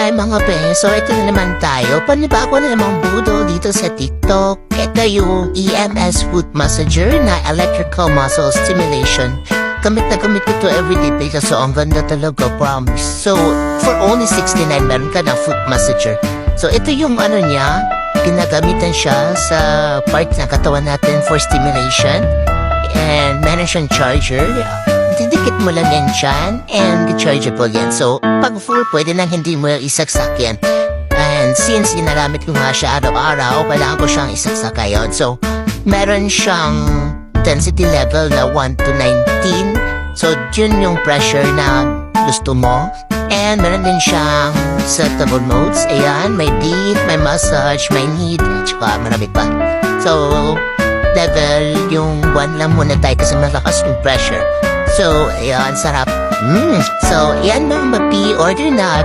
Hi mga beso, ito na naman tayo. Panibago na namang budol dito sa TikTok. Ito yung EMS foot massager na electrical muscle stimulation. Gamit na gamit ko to everyday because so ang ganda talaga, promise. So, for only 69, meron ka ng foot massager. So, ito yung ano niya, ginagamitan siya sa part ng katawan natin for stimulation. And meron siyang charger. Didikit mo lang yan dyan and rechargeable yan. So, pag full, pwede nang hindi mo isaksak yan. And since ginagamit ko nga siya araw-araw, kailangan ko siyang isaksak ngayon. So, meron siyang intensity level na 1 to 19. So, yun yung pressure na gusto mo. And meron din siyang settable modes. Ayan, may deep, may massage, may need, at saka marami pa. So, level yung 1 lang muna tayo kasi malakas yung pressure. So, ayan, sarap. So, ayan mga mapi, order na.